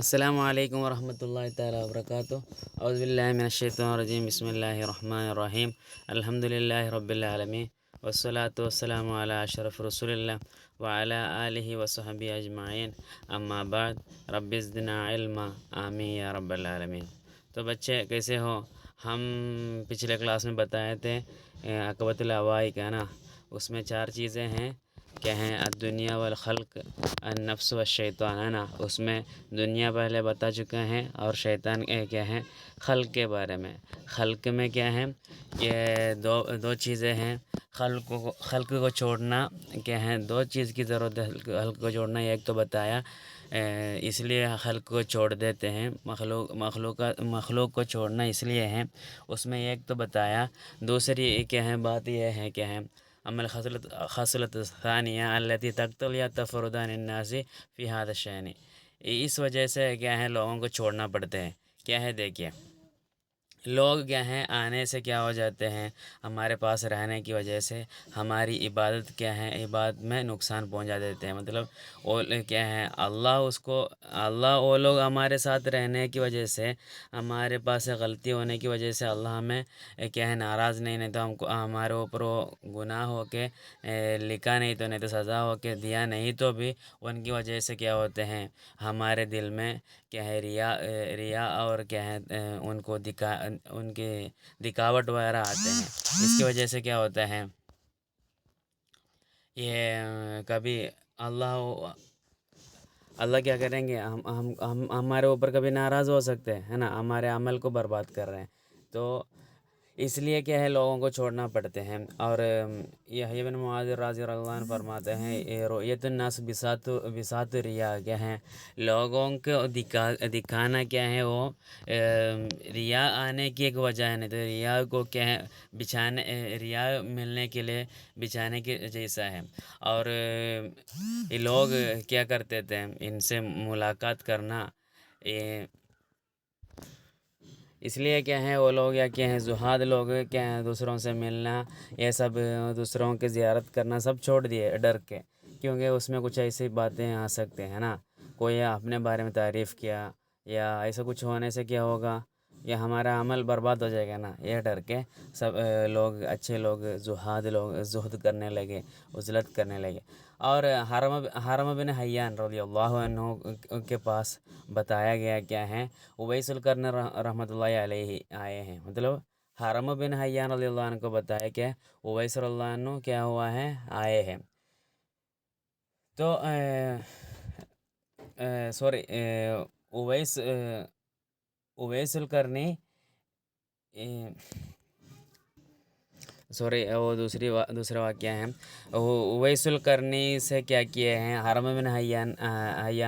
السلام علیکم ورحمۃ اللہ تعالیٰ وبرکاتہ۔ اعوذ باللہ من الشیطان الرجیم، بسم اللہ الرحمن الرحیم، الحمد للہ رب العالمین، والصلاة والسلام علی اشرف رسول اللہ وعلی آلہ وصحبہ اجمعین، اما بعد، رب زدنا علما، آمین یا رب العالمین۔ تو بچے کیسے ہو؟ ہم پچھلے کلاس میں بتائے تھے عقبۃ الابائی کا نا، اس میں 4 چیزیں ہیں، کیا ہیں؟ الدنیا والخلق، النفس والشیطان، ہے نا۔ اس میں دنیا پہلے بتا چکے ہیں، اور شیطان کیا ہے؟ خلق کے بارے میں۔ خلق میں کیا ہے؟ یہ دو چیزیں ہیں۔ خلق کو چھوڑنا کیا ہے؟ 2 چیز کی ضرورت ہے خلق کو چھوڑنا، ایک تو بتایا اس لیے خلق کو چھوڑ دیتے ہیں، مخلوق کو چھوڑنا اس لیے ہے، اس میں ایک تو بتایا۔ دوسری کیا ہے بات؟ یہ ہے کیا ہے؟ اما خصلت ثانیہ التی تقتل یا تفردان الناس فی هذا الشأن، اس وجہ سے کیا ہے لوگوں کو چھوڑنا پڑتے ہیں۔ کیا ہے؟ دیکھیے، لوگ کیا ہیں آنے سے کیا ہو جاتے ہیں، ہمارے پاس رہنے کی وجہ سے ہماری عبادت کیا ہے، عبادت میں نقصان پہنچا دیتے ہیں۔ مطلب وہ کیا ہے، اللہ وہ لوگ ہمارے ساتھ رہنے کی وجہ سے، ہمارے پاس غلطی ہونے کی وجہ سے اللہ ہمیں کیا ہے ناراض نہیں تو ہم کو ہمارے اوپر وہ گناہ ہو کے لکھا نہیں تو سزا ہو کے دیا نہیں تو بھی ان کی وجہ سے کیا ہوتے ہیں، ہمارے دل میں کیا ہے ریا اور کیا ہے ان کی دکھاوٹ وغیرہ آتے ہیں۔ اس کی وجہ سے کیا ہوتا ہے، یہ کبھی اللہ کیا کریں گے، ہم ہمارے اوپر کبھی ناراض ہو سکتے ہیں، ہے نا، ہمارے عمل کو برباد کر رہے ہیں۔ تو اس لیے کیا ہے لوگوں کو چھوڑنا پڑتے ہیں۔ اور یحییٰ بن معاذ رضی اللہ عنہ فرماتے ہیں، رؤیت الناس بساط ریا، کیا ہے لوگوں کو دکھانا کیا ہے، وہ ریا آنے کی ایک وجہ ہے، نہیں تو ریا کو کیا ہے ریا ملنے کے لیے بچھانے کے جیسا ہے۔ اور یہ لوگ کیا کرتے تھے، ان سے ملاقات کرنا اس لیے کیا ہے وہ لوگ یا کیا ہیں زہاد لوگ کیا ہیں دوسروں سے ملنا، یہ سب دوسروں کی زیارت کرنا سب چھوڑ دیے ڈر کے، کیونکہ اس میں کچھ ایسی باتیں آ سکتے ہیں نا، کوئی اپنے بارے میں تعریف کیا یا ایسا کچھ ہونے سے کیا ہوگا، یا ہمارا عمل برباد ہو جائے گا نا، یہ ڈر کے سب لوگ اچھے لوگ زہاد لوگ زہد کرنے لگے، عزلت کرنے لگے۔ اور حرم بن حیان رضی اللہ عنہ کے پاس بتایا گیا کیا ہے، اویس القرن رحمۃ اللہ علیہ آئے ہیں، مطلب حرم بن حیان رضی اللہ عنہ کو بتایا کہ اویس رضی اللہ عنہ کیا ہوا ہے، آئے ہیں۔ تو سوری اویس القرنی وہ دوسرا واقعہ ہے، اویس القرنی سے کیا کیے ہیں، حرم بن حیان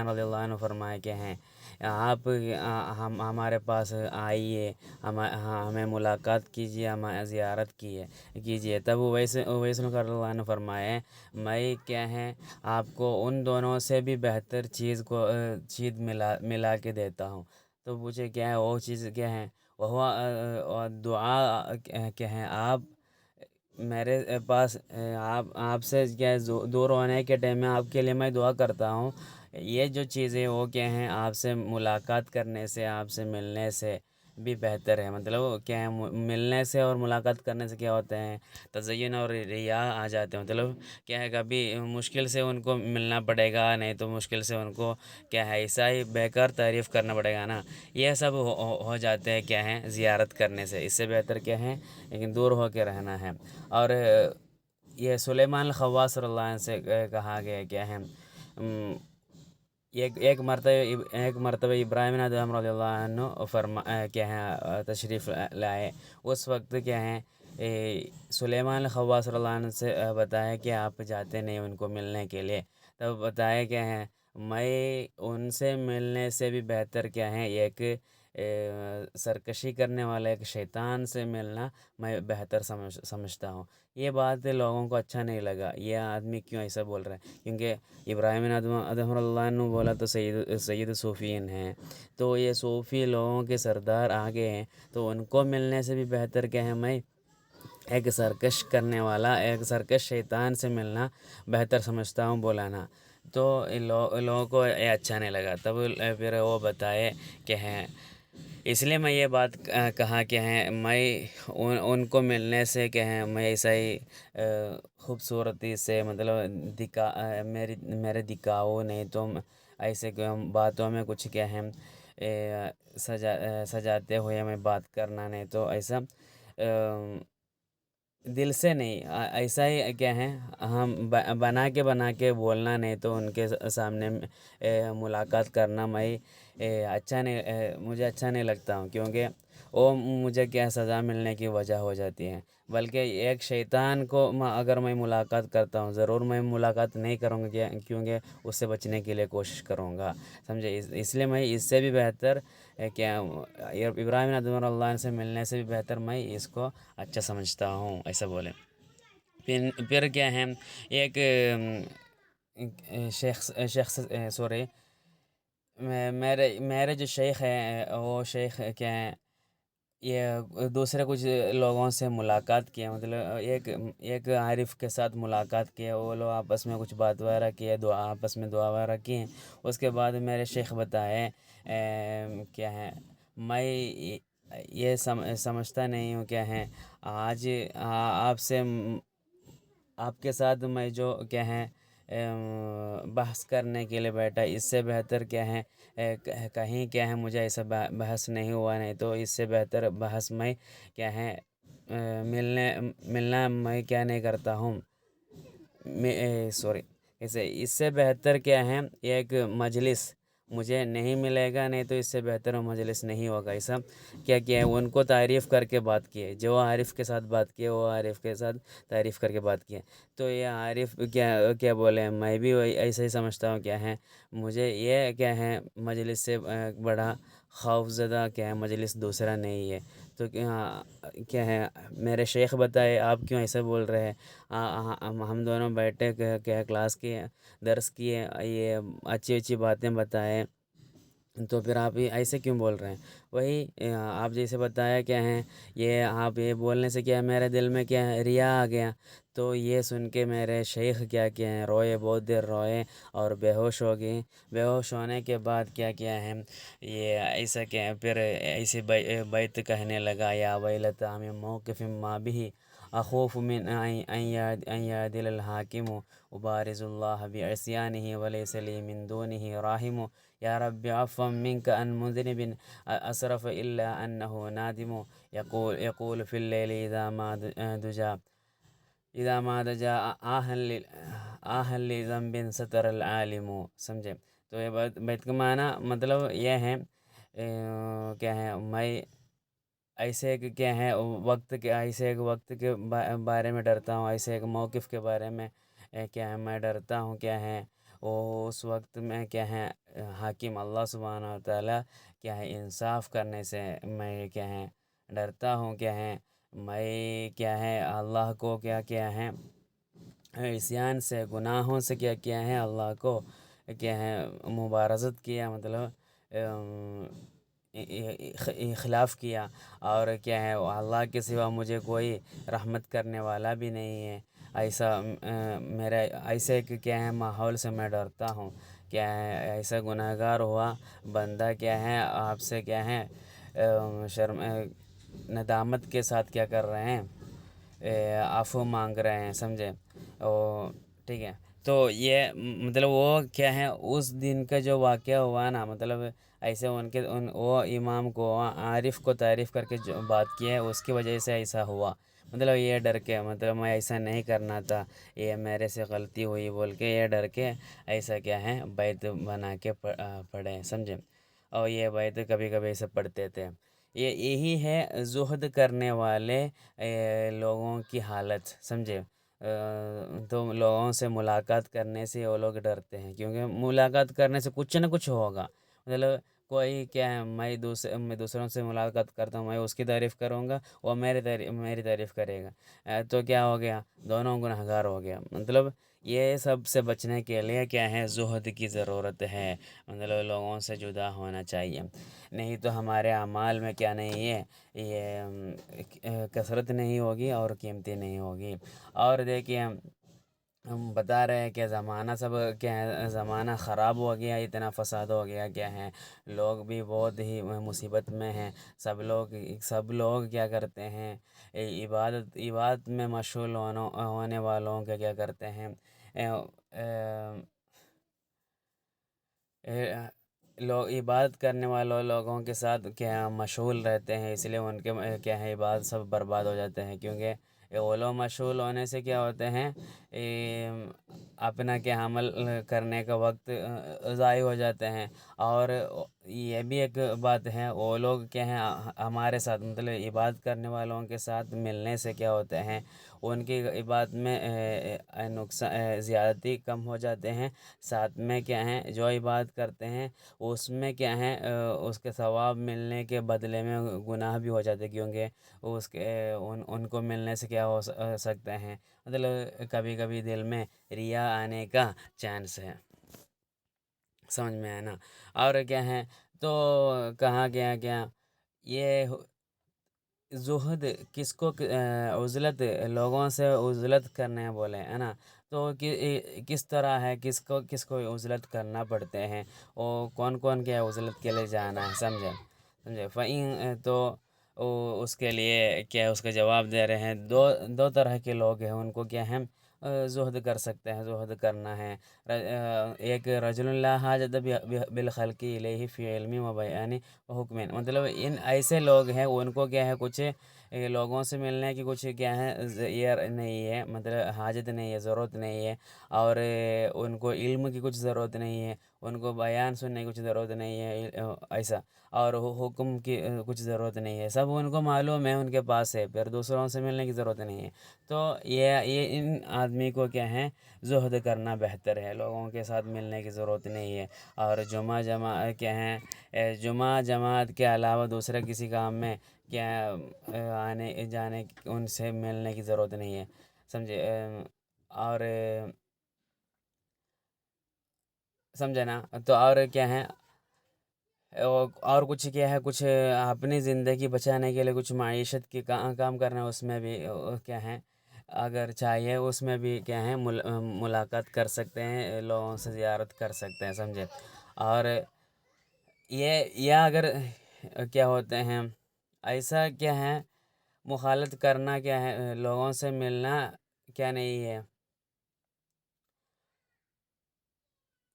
رضی اللہ عنہ فرمائے کہ ہیں آپ ہمارے پاس آئیے، ہمیں ملاقات کیجیے، ہمیں زیارت کیجیے۔ تب اویس القرنی رضی اللہ عنہ فرمائے، میں کیا ہے آپ کو ان دونوں سے بھی بہتر چیز ملا کے دیتا ہوں۔ تو پوچھے کیا ہے وہ چیز، کیا ہے وہ دعا، کیا ہے آپ میرے پاس آپ سے کیا ہے دور ہونے کے ٹائم میں آپ کے لیے میں دعا کرتا ہوں، یہ جو چیزیں وہ کیا ہیں آپ سے ملاقات کرنے سے، آپ سے ملنے سے بھی بہتر ہے۔ مطلب کیا ہے ملنے سے اور ملاقات کرنے سے کیا ہوتے ہیں، تزین اور ریا آ جاتے ہیں۔ مطلب کیا ہے کبھی مشکل سے ان کو ملنا پڑے گا، نہیں تو مشکل سے ان کو کیا ہے ایسا ہی بیکار تعریف کرنا پڑے گا نا، یہ سب ہو جاتے ہیں کیا ہے زیارت کرنے سے۔ اس سے بہتر کیا ہے لیکن دور ہو کے رہنا ہے۔ اور یہ سلیمان الخواص صلی اللہ عنہ سے کہا گیا کیا ہے، ایک مرتبہ ابراہیم بن ادہم رضی اللہ عنہ کیا ہے تشریف لائے، اس وقت کیا ہے سلیمان الخواص صلی اللہ عنہ سے بتایا کہ آپ جاتے نہیں ان کو ملنے کے لیے، تب بتایا کیا ہے میں ان سے ملنے سے بھی بہتر کیا ہے ایک سرکشی کرنے والا ایک شیطان سے ملنا میں بہتر سمجھتا ہوں۔ یہ بات لوگوں کو اچھا نہیں لگا، یہ آدمی کیوں ایسا بول رہا ہے، کیونکہ ابراہیم بن ادہم رضی اللہ عنہ بولا تو سید صوفیین ہیں، تو یہ صوفی لوگوں کے سردار آگے ہیں، تو ان کو ملنے سے بھی بہتر کیا ہے میں ایک سرکش کرنے والا ایک سرکش شیطان سے ملنا بہتر سمجھتا ہوں بولانا۔ تو لوگوں کو یہ اچھا نہیں لگا، تب پھر وہ بتائے کہ ہیں اس لیے میں یہ بات کہا کہ ہیں میں ان کو ملنے سے کہ ہیں میں ایسا ہی خوبصورتی سے مطلب میرے دکھاؤ نہیں تو ایسے کہ باتوں میں کچھ کیا ہے سجاتے ہوئے میں بات کرنا نہیں تو ایسا دل سے نہیں، ایسا ہی کیا ہے ہم بنا کے بولنا نہیں تو ان کے سامنے ملاقات کرنا میں اچھا نہیں، مجھے اچھا نہیں لگتا ہوں، کیونکہ وہ مجھے کیا سزا ملنے کی وجہ ہو جاتی ہے۔ بلکہ ایک شیطان کو اگر میں ملاقات کرتا ہوں، ضرور میں ملاقات نہیں کروں گا کیونکہ اس سے بچنے کے لیے کوشش کروں گا، سمجھے؟ اس لیے میں اس سے بھی بہتر کیا ابراہیم نظم اللہ سے ملنے سے بھی بہتر میں اس کو اچھا سمجھتا ہوں، ایسا بولے۔ پھر کیا ہے ایک شیخ سوری میرے جو شیخ ہیں وہ شیخ کیا ہیں یہ دوسرے کچھ لوگوں سے ملاقات کیے، مطلب ایک عارف کے ساتھ ملاقات کیے، وہ لوگ آپس میں کچھ بات وغیرہ کیے، آپس میں دعا وغیرہ کیے۔ اس کے بعد میرے شیخ بتائے کیا ہے میں یہ سمجھتا نہیں ہوں کیا ہے آج آپ کے ساتھ میں جو کیا ہے بحث کرنے کے لیے بیٹھا، اس سے بہتر کیا ہے کہیں کیا ہے مجھے ایسا بحث نہیں ہوا، نہیں تو اس سے بہتر بحث میں کیا ہے ملنا میں کیا نہیں کرتا ہوں، سوری اس سے بہتر کیا ہے ایک مجلس مجھے نہیں ملے گا، نہیں تو اس سے بہتر مجلس نہیں ہوگا۔ ایسا کیا ہے ان کو تعریف کر کے بات کیے، جو عارف کے ساتھ بات کیے وہ عارف کے ساتھ تعریف کر کے بات کیے، تو یہ عارف کیا بولے، میں بھی ایسا ہی سمجھتا ہوں کیا ہے مجھے یہ کیا ہے مجلس سے بڑا خوف زدہ کیا ہے مجلس دوسرا نہیں ہے۔ تو کیا ہے میرے شیخ بتائے آپ کیوں ایسا بول رہے ہیں، ہم دونوں بیٹھے کیا کلاس کیے، درس کیے، یہ اچھی اچھی باتیں بتائے، تو پھر آپ ایسے کیوں بول رہے ہیں؟ وہی آپ جیسے بتایا کیا ہے یہ آپ یہ بولنے سے کیا ہے میرے دل میں کیا ہے ریا آ گیا، تو یہ سن کے میرے شیخ کیا ہیں روئے، بہت دیر روئے اور بے ہوش ہو گئے۔ بے ہوش ہونے کے بعد کیا ہے یہ ایسا کیا پھر ایسے بیت کہنے لگا، یا ویلتا من موقف ما بھی اخوف من ان یعدل الحاکم ابارز اللہ بعصیانہ ولیس لی من دونہ راحم، یا رب عفوا منک ان مذنب اسرف الا انہ نادم، یقول فی اللیل اذا ما دجا آہن لذنب ستر العالم، سمجھے؟ تو یہ بیت کا معنی مطلب یہ ہے کیا ہے میں ایسے ایک کیا ہے ایسے ایک وقت کے بارے میں ڈرتا ہوں، ایسے ایک موقف کے بارے میں کیا ہے میں ڈرتا ہوں کیا ہے وہ اس وقت میں کیا ہے حاکم اللہ سبحانہ و تعالیٰ کیا ہے انصاف کرنے سے میں کیا ہے ڈرتا ہوں، کیا ہے میں کیا ہے اللہ کو کیا ہے عصیان سے، گناہوں سے کیا ہے اللہ کو کیا ہے مبارزت کیا، مطلب خلاف کیا، اور کیا ہے اللہ کے سوا مجھے کوئی رحمت کرنے والا بھی نہیں ہے، ایسا میرا ایسے کیا ہے ماحول سے میں ڈرتا ہوں، کیا ہے ایسا گناہ گار ہوا بندہ کیا ہے آپ سے کیا ہے ندامت کے ساتھ کیا کر رہے ہیں عفو مانگ رہے ہیں، سمجھے؟ ٹھیک ہے، تو یہ مطلب وہ کیا ہے اس دن کا جو واقعہ ہوا نا، مطلب ایسے وہ امام کو عارف کو تعریف کر کے جو بات کی ہے اس کی وجہ سے ایسا ہوا، مطلب یہ ڈر کے مطلب میں ایسا نہیں کرنا تھا، یہ میرے سے غلطی ہوئی بول کے یہ ڈر کے ایسا کیا ہے بیت بنا کے پڑھے، سمجھے؟ اور یہ بیت کبھی کبھی ایسے پڑھتے تھے۔ یہی ہے زہد کرنے والے لوگوں کی حالت، سمجھے؟ تو لوگوں سے ملاقات کرنے سے وہ لوگ ڈرتے ہیں، کیونکہ ملاقات کرنے سے کچھ نہ کچھ ہوگا، مطلب کوئی کیا ہے میں دوسروں سے ملاقات کرتا ہوں، میں اس کی تعریف کروں گا، وہ میری تعریف کرے گا، تو کیا ہو گیا، دونوں گنہگار ہو گیا۔ مطلب یہ سب سے بچنے کے لیے کیا ہے زہد کی ضرورت ہے، مطلب لوگوں سے جدا ہونا چاہیے، نہیں تو ہمارے اعمال میں کیا نہیں ہے یہ کثرت نہیں ہوگی اور قیمتی نہیں ہوگی۔ اور دیکھیے ہم بتا رہے ہیں کہ زمانہ سب کیا ہے، زمانہ خراب ہو گیا، اتنا فساد ہو گیا کیا ہے، لوگ بھی بہت ہی مصیبت میں ہیں۔ سب لوگ کیا کرتے ہیں، عبادت میں مشغول ہونے والوں کے کیا کرتے ہیں، اے- اے- اے- لوگ عبادت کرنے والوں لوگوں کے ساتھ کیا مشغول رہتے ہیں، اس لیے ان کے کیا ہے عبادت سب برباد ہو جاتے ہیں، کیونکہ وہ لوگ مشغول ہونے سے کیا ہوتے ہیں، اپنا کیا عمل کرنے کا وقت ضائع ہو جاتے ہیں۔ اور یہ بھی ایک بات ہے، وہ لوگ کیا ہیں ہمارے ساتھ مطلب عبادت کرنے والوں کے ساتھ ملنے سے کیا ہوتے ہیں، ان کی عبادت میں نقصان زیادتی کم ہو جاتے ہیں۔ ساتھ میں کیا ہیں جو عبادت کرتے ہیں اس میں کیا ہیں اس کے ثواب ملنے کے بدلے میں گناہ بھی ہو جاتے ہیں، کیونکہ اس کے ان کو ملنے سے کیا ہو سکتے ہیں، مطلب کبھی کبھی دل میں ریا آنے کا چانس ہے، سمجھ میں ہے نا۔ اور کیا ہے، تو کہا گیا کیا یہ زہد کس کو عزلت، لوگوں سے عزلت کرنے بولے ہے نا، تو کس طرح ہے، کس کو عزلت کرنا پڑتے ہیں، وہ کون کون کیا عزلت کے لیے جانا ہے، سمجھے فعین تو اس کے لیے کیا اس کا جواب دے رہے ہیں، دو طرح کے لوگ ہیں، ان کو کیا ہے زہد کر سکتے ہیں، زہد کرنا ہے۔ ایک رجل اللہ حاجت بالخلق الیہ فی علمی و بیانی و حکمین، مطلب ان ایسے لوگ ہیں ان کو کیا ہے کچھ لوگوں سے ملنے کی کچھ کیا ہے یہ نہیں ہے، مطلب حاجت نہیں ہے، ضرورت نہیں ہے، اور ان کو علم کی کچھ ضرورت نہیں ہے، ان کو بیان سننے کی کچھ ضرورت نہیں ہے ایسا، اور حکم کی کچھ ضرورت نہیں ہے، سب ان کو معلوم ہے، ان کے پاس ہے، پھر دوسروں سے ملنے کی ضرورت نہیں ہے۔ تو یہ ان آدمی کو کیا ہے زہد کرنا بہتر ہے، لوگوں کے ساتھ ملنے کی ضرورت نہیں ہے، اور جمعہ کیا ہیں جمعہ جماعت کے علاوہ دوسرے کسی کام میں کیا آنے جانے ان سے ملنے کی ضرورت نہیں ہے، سمجھے، اور سمجھے نا، تو اور کیا ہے، اور کچھ کیا ہے، کچھ اپنی زندگی بچانے کے لیے کچھ معیشت کی کام کرنا ہے، اس میں بھی کیا ہے اگر چاہیے اس میں بھی کیا ہے ملاقات کر سکتے ہیں، لوگوں سے زیارت کر سکتے ہیں، سمجھے۔ اور یا اگر کیا ہوتے ہیں ایسا کیا ہے مخالط کرنا کیا ہے، لوگوں سے ملنا کیا نہیں ہے،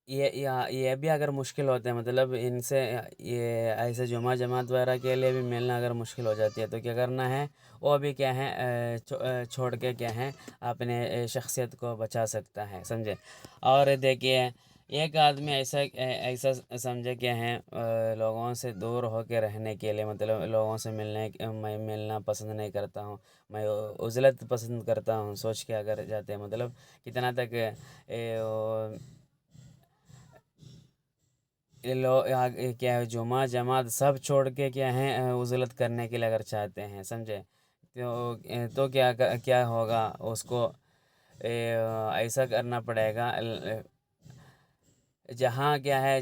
یہ بھی اگر مشکل ہوتے ہیں، مطلب ان سے یہ ایسے جمعہ جماعت وغیرہ کے لیے بھی ملنا اگر مشکل ہو جاتی ہے تو کیا کرنا ہے، وہ بھی کیا ہے چھوڑ کے کیا ہے اپنے شخصیت کو بچا سکتا ہے، سمجھے۔ اور دیکھیے ایک آدمی ایسا سمجھے کہ ہیں لوگوں سے دور ہو کے رہنے کے لیے، مطلب لوگوں سے میں ملنا پسند نہیں کرتا ہوں، میں عزلت پسند کرتا ہوں، سوچ کے اگر جاتے ہیں، مطلب کتنا تک یہ لوگ کیا ہے جمعہ جماعت سب چھوڑ کے کیا ہیں عزلت کرنے کے لیے اگر چاہتے ہیں، سمجھے، تو کیا ہوگا اس کو ایسا کرنا پڑے گا، جہاں کیا ہے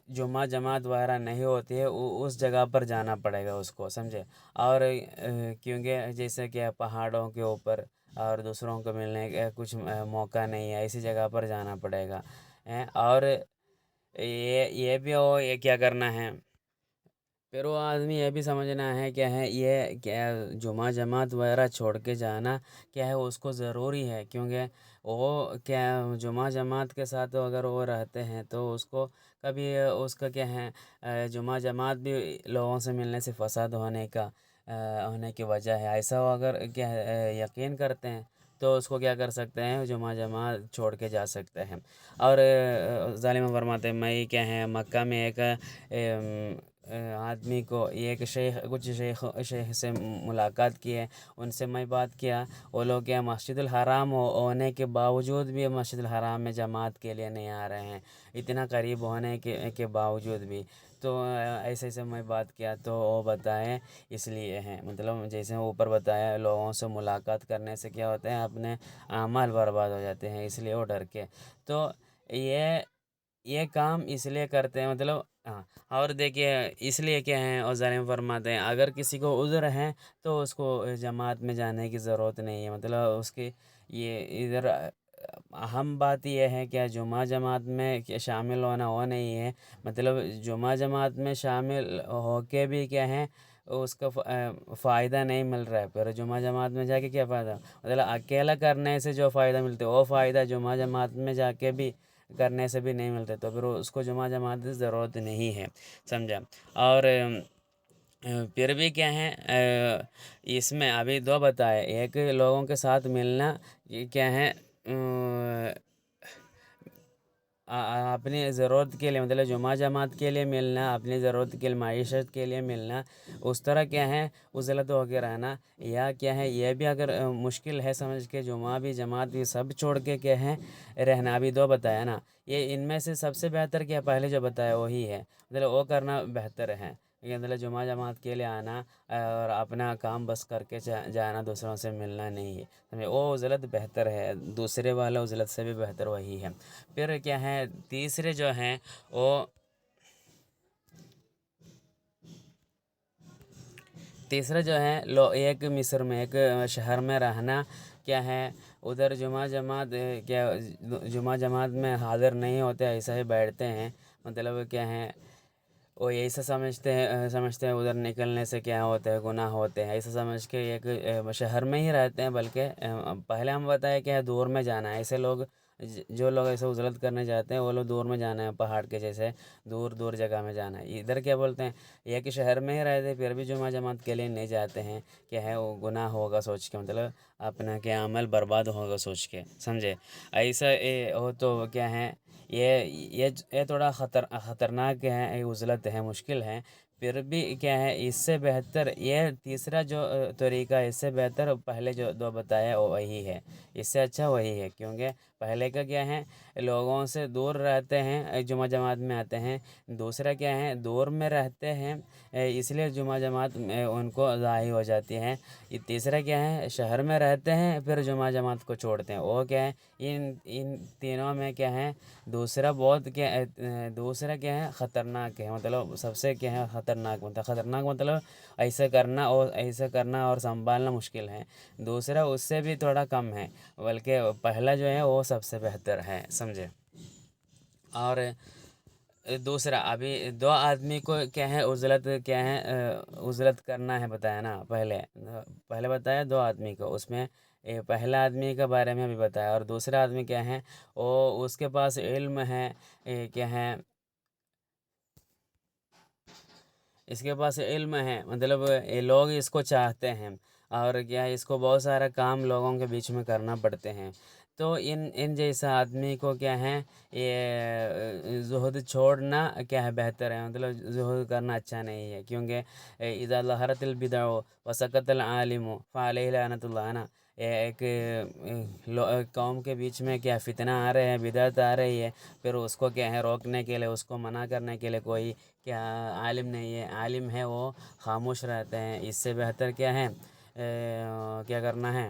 جمعہ جماعت وغیرہ نہیں ہوتی ہے اس جگہ پر جانا پڑے گا اس کو، سمجھے۔ اور کیونکہ جیسے کہ پہاڑوں کے اوپر اور دوسروں کو ملنے کا کچھ موقع نہیں ہے، ایسی جگہ پر جانا پڑے گا، اور یہ بھی ہو، یہ کیا کرنا ہے، پھر وہ آدمی یہ بھی سمجھنا ہے کیا ہے یہ کیا جمعہ جماعت وغیرہ چھوڑ کے جانا کیا ہے اس کو ضروری ہے، کیونکہ وہ کیا جمعہ جماعت کے ساتھ اگر وہ رہتے ہیں تو اس کو کبھی اس کا کیا ہے جمعہ جماعت بھی لوگوں سے ملنے سے فساد ہونے کی وجہ ہے، ایسا وہ اگر کیا ہے یقین کرتے ہیں تو اس کو کیا کر سکتے ہیں جمعہ جماعت چھوڑ کے جا سکتے ہیں۔ اور ظالم فرماتے ہیں میں کیا ہے مکہ میں ایک آدمی کو ایک کچھ شیخ سے ملاقات کی ہے، ان سے میں بات کیا، وہ لوگ کیا مسجد الحرام ہونے کے باوجود بھی مسجد الحرام میں جماعت کے لیے نہیں آ رہے ہیں، اتنا قریب ہونے کے باوجود بھی، تو ایسے میں بات کیا تو وہ بتائیں اس لیے ہیں، مطلب جیسے اوپر بتایا لوگوں سے ملاقات کرنے سے کیا ہوتے ہیں اپنے اعمال برباد ہو جاتے ہیں، اس لیے وہ ڈر کے، تو یہ کام اس لیے کرتے ہیں، مطلب ہاں۔ اور دیکھیے اس لیے کیا ہیں اور ظالم فرماتے ہیں اگر کسی کو عذر ہے تو اس کو جماعت میں جانے کی ضرورت نہیں ہے، مطلب اس کی یہ ادھر اہم بات یہ ہے کہ جمعہ جماعت میں شامل ہونا وہ نہیں ہے، مطلب جمعہ جماعت میں شامل ہو کے بھی کیا ہے اس کا فائدہ نہیں مل رہا ہے، پھر جمعہ جماعت میں جا کے کیا فائدہ؟ مطلب اکیلا کرنے سے جو فائدہ ملتے وہ فائدہ جمعہ جماعت میں جا کے بھی کرنے سے بھی نہیں ملتے، تو پھر اس کو جمعہ جماعت کی ضرورت نہیں ہے، سمجھا؟ اور پھر بھی کیا ہے اس میں ابھی دو بتائے، ایک لوگوں کے ساتھ ملنا، یہ کیا ہے اپنی ضرورت کے لیے، مطلب جمعہ جماعت کے لیے ملنا، اپنی ضرورت کے لیے، معیشت کے لیے ملنا، اس طرح کیا ہے عزلت ہو کے رہنا، یا کیا ہے یہ بھی اگر مشکل ہے سمجھ کے جمعہ بھی جماعت بھی سب چھوڑ کے کیا ہے رہنا، ابھی دو بتایا نا، یہ ان میں سے سب سے بہتر کیا پہلے جو بتایا وہی ہے، مطلب وہ کرنا بہتر ہے، یہ مطلب جمعہ جماعت کے لیے آنا اور اپنا کام بس کر کے جانا، دوسروں سے ملنا نہیں ہے، وہ عزلت بہتر ہے، دوسرے والا عزلت سے بھی بہتر وہی ہے۔ پھر کیا ہے تیسرے جو ہیں وہ تیسرا جو ہے ایک مصر میں ایک شہر میں رہنا، کیا ہے ادھر جمعہ جماعت کیا جمعہ جماعت میں حاضر نہیں ہوتے، ایسا ہی بیٹھتے ہیں، مطلب کیا ہے وہ ایسا سمجھتے ہیں ادھر نکلنے سے کیا ہوتا ہے گناہ ہوتے ہیں، ایسا سمجھ کے ایک شہر میں ہی رہتے ہیں، بلکہ پہلے ہم بتایا کہ دور میں جانا ہے، ایسے لوگ جو لوگ ایسے عزلت کرنے جاتے ہیں وہ لوگ دور میں جانا ہے، پہاڑ کے جیسے دور دور جگہ میں جانا ہے، ادھر کیا بولتے ہیں ایک شہر میں ہی رہتے پھر بھی جمعہ جماعت کے لیے نہیں جاتے ہیں، کیا ہے وہ گناہ ہوگا سوچ کے، مطلب اپنا کیا عمل برباد ہوگا سوچ کے، سمجھے؟ ایسا ہو تو کیا ہے یہ تھوڑا خطرناک ہے، عزلت ہے، مشکل ہے، پھر بھی کیا ہے اس سے بہتر یہ تیسرا جو طریقہ اس سے بہتر پہلے جو دو بتایا وہی ہے، اس سے اچھا وہی ہے، کیونکہ پہلے کا کیا ہے لوگوں سے دور رہتے ہیں جمعہ جماعت میں آتے ہیں، دوسرا کیا ہے دور میں رہتے ہیں اس لیے جمعہ جماعت ان کو ضائع ہو جاتی ہے، یہ تیسرا کیا ہے شہر میں رہتے ہیں پھر جمعہ جماعت کو چھوڑتے ہیں، وہ کیا ہے ان تینوں میں کیا ہے دوسرا بہت دوسرا کیا ہے خطرناک ہے، مطلب سب سے کیا ہے خطرناک مطلب ایسا کرنا اور سنبھالنا مشکل ہے، دوسرا اس سے بھی تھوڑا کم ہے، بلکہ پہلا جو ہے وہ سب سے بہتر ہے، سمجھے؟ اور دوسرا ابھی دو آدمی کو کیا ہے عزلت کرنا ہے بتایا نا، پہلے بتایا دو آدمی کو، اس میں پہلا آدمی کے بارے میں بھی بتایا، اور دوسرا آدمی کیا ہے وہ اس کے پاس علم ہے، کیا ہے اس کے پاس علم ہے، مطلب یہ لوگ اس کو چاہتے ہیں، اور کیا ہے اس کو بہت سارا کام لوگوں کے بیچ میں کرنا پڑتے ہیں، تو ان جیسا آدمی کو کیا ہے یہ زہد چھوڑنا کیا ہے بہتر ہے، مطلب زہد کرنا اچھا نہیں ہے، کیونکہ اذا ظہرت البدع وسکت العالم فعلیہ لعنت اللہ نا، ایک قوم کے بیچ میں کیا فتنہ آ رہے ہیں، بدعت آ رہی ہے، پھر اس کو کیا ہے روکنے کے لیے، اس کو منع کرنے کے لیے کوئی کیا عالم نہیں ہے، عالم ہے وہ خاموش رہتے ہیں، اس سے بہتر کیا ہے کیا کرنا ہے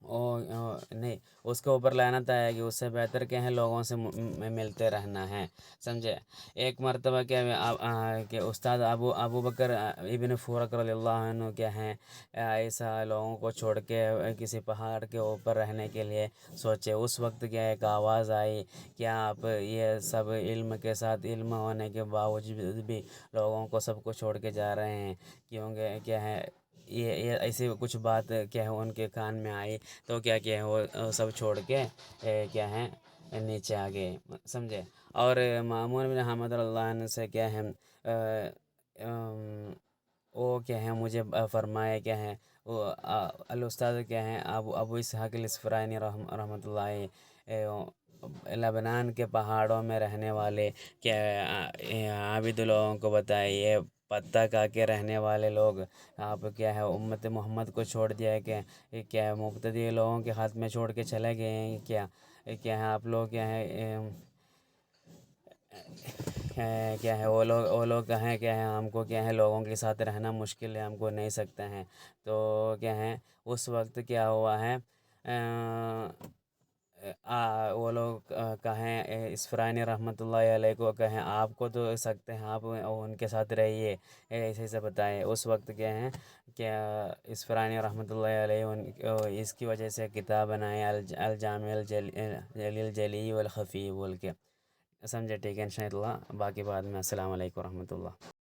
نہیں اس کے اوپر لعنت آئے گی، اس سے بہتر کیا ہے لوگوں سے ملتے رہنا ہے، سمجھے؟ ایک مرتبہ کہ استاد ابو بکر ابن فورک رضی اللہ عنہ کیا ہیں ایسا لوگوں کو چھوڑ کے کسی پہاڑ کے اوپر رہنے کے لیے سوچے، اس وقت کیا ایک آواز آئی، کیا آپ یہ سب علم کے ساتھ علم ہونے کے باوجود بھی لوگوں کو سب کو چھوڑ کے جا رہے ہیں، کیونکہ کیا ہے یہ ایسی کچھ بات کیا ہے ان کے کان میں آئی، تو کیا ہے وہ سب چھوڑ کے کیا ہے نیچے آ گئے، سمجھے؟ اور مامون بن حمد اللہ عنہ سے کیا ہے وہ کیا ہے مجھے فرمائے کیا ہے وہ الاستاذ کیا ہیں ابو اسحاق الاسفرائینی رحمۃ اللہ لبنان کے پہاڑوں میں رہنے والے کیا عابد لوگوں کو بتائے، یہ پتہ کا کے رہنے والے لوگ آپ کیا ہے امت محمد کو چھوڑ دیا ہے کہ کیا مبتدی لوگوں کے ہاتھ میں چھوڑ کے چلے گئے ہیں، کیا ہے آپ لوگ کیا ہے کیا ہے وہ لوگ کہیں کیا ہے ہم کو کیا ہے لوگوں کے ساتھ رہنا مشکل ہے، ہم کو نہیں سکتے ہیں، تو کیا ہے اس وقت کیا ہوا ہے وہ لوگ کہیں اسفرانی رحمۃ اللہ علیہ کو کہیں آپ کو تو سکتے ہیں، آپ ان کے ساتھ رہیے، ایسے ایسے بتائیں. اس وقت کیا ہیں کہ اسفرانی رحمۃ اللہ علیہ اس کی وجہ سے کتاب بنائے الجامع الجلی الجلی والخفی بول کے. سمجھے؟ ٹھیک ہے ان شاء اللہ، باقی بعد میں. السلام علیکم ورحمۃ اللہ.